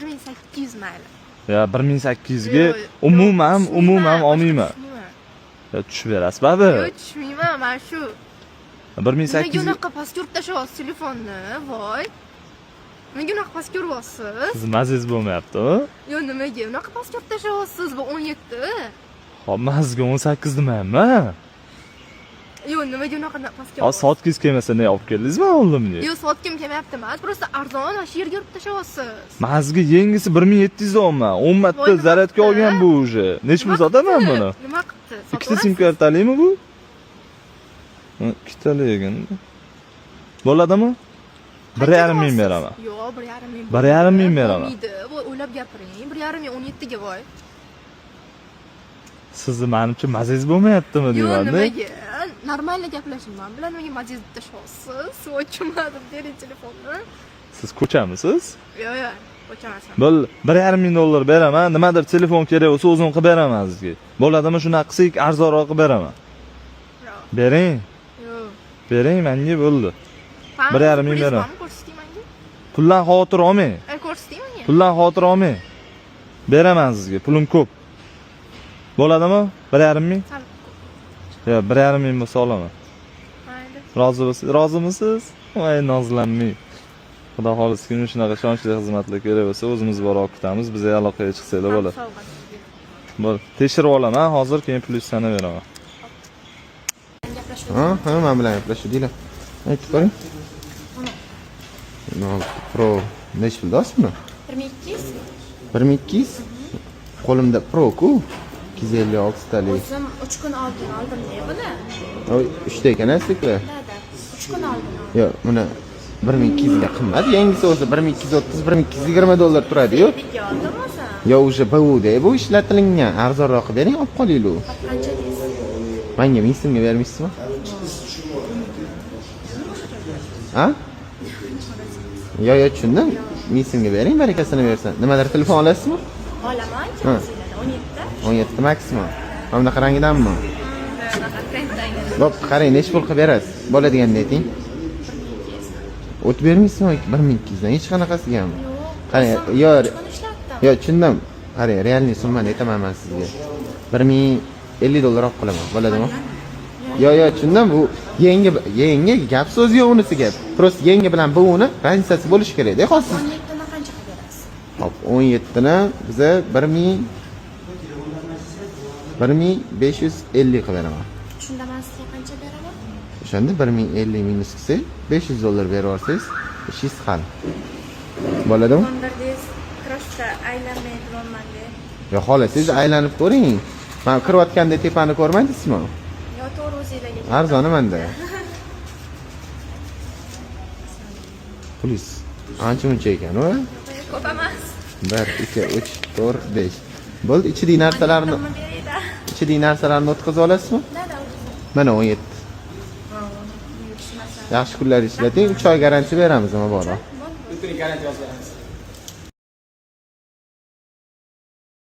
1800 mayli. Ya 1800 ga umuman olmayman. Ya tushib berasiz, babi. Yo'q, tushmayman, men shu. 1800 Nega unaqa pastga urib tashlayapsiz telefonni? Voy. Nega unaqa pastga uryapsiz? Siz mazingiz bo'lmayapti-ku? Yo'q, nimaga unaqa pastga urib tashlayapsiz? Bu 17. Hop, mazga 18 demayman. Yo'q, nimaga unaqa pastga? Hozir sotkingiz kelmasa ne olib keldingizmi oldimga? Yo'q, sotkim kelmayapti emas. Просто arzon va shu yerga urib tashlayapsiz. Mazga yengisi 1700 olman. 10 marta zaryadga olgan bu уже. Nech pul sotaman buni? Nima qilibdi? Ikkita sim kartalimi bu? Ikkitaligin. Bo'ladimi? 1,5 ming beraman. Yo'q, 1,5 ming. 1,5 ming beraman. Voy, o'ylab gapiring. 1,5 ming 17 ga voy. Sizni menimcha mazingiz bo'lmayaptimi deyman-da. Yo'q, nimaga? Normalni gaplashing. Men bilan nimaga majiz tashlayapsiz? So'chmadim, bering telefonni. Siz ko'chamisiz? Yo'q, ko'chamasam. Bo'l, 1,5 ming dollar beraman. Nimadir telefon kerak bo'lsa o'zim qilib beraman sizga. Bo'ladimi, shunaqa qilsak arzonroq qilib beraman. Yo'q. Bering. Yo'q. Bering, menga bo'ldi. 1,5 ming beraman. Ko'rsating menga. Puldan xavotir olmang. Ko'rsating menga. Puldan xavotir olmang. Beraman sizga, pulim ko'p. Bo'ladimi? 1,5 ming? Yo'q, 1,5 ming bo'lsa olaman. Mayli. Rozimisiz? Voy, nozlanmang. Xudo xohlasa kun shunaqa ishonchli xizmatlar kerak bo'lsa, o'zimiz borib kutamiz, bizga aloqaga chiqsanglar bo'ladi. Bo'l, tekshirib olaman, hozir keyin plyus sanaveraman. Ha, men bilan gaplashuvdinglar. Aytib qo'ying. Pro nech pul dasmi? 1200. 1200. Qo'limda Pro-ku 256 talik. O'zim 3 kun oldin oldim-da buni. Oy, 3 ta ekan asliklar. Dada, 3 kun oldin. Yo'q, buni 1200 ga qimmat. Yangisi olsa 1230, 1220 dollar turadi-yu. Bitta oldim o'zi. Yo, o'sha BUda bu ishlatilingan. Arzonroq bering, olib qolaylik. Qancha deysiz? Menga 1000 so'mga bermaysizmi? Ha? Yo, tushundim. 1000 so'mga bering, barakasini bersin. Nimadir telefon olasizmi? Olaman, 17 17 maksimum. Mana bunaqa rangidanmi? Bunaqa trenddangi. Bo'p, qarang, nech pul qilib berasiz? Bo'ladiganini ayting. O'tib bermaysizmi 1200 dan? Hech qanaqasiga ham. Qarang, yo, tushundim. Qarang, realniy summani aytaman men sizga. 1050 dollar olib qolaman. Bo'ladimi? Yo, tushundim. Bu yangi gap so'z yo'q unisi gap. Prosta yangi bilan bu uni razницasi bo'lishi kerak-da, hozir. 17 ni qancha qilib berasiz? Hop, 17 ni biza 1550 qilib beraman. Shunda men sizga qancha beraman? O'shanda 1050 minus qilsak, 500 dollar berib yuborsangiz, ishingiz hal. Bo'ladimi? Qondirdingiz, prosta aylanmay turibman-da. Yo, xohlasangiz aylanib ko'ring. Men kirayotganda tepani ko'rmaydingizmi? Yo, to'g'ri o'zingizga. Arzoni menda. Plyus. Ancha-muncha ekan-ku. Ko'p emas. 1, 2, 3, 4, 5. Bo'ldi, ichidagi narsalarni o'tkazib olasizmi? Dada, Mana 17. Yaxshi kunlar ishlating, 3 oy garantiya beramiz, nima bor? 3 kunlik garantiya yozib beramiz.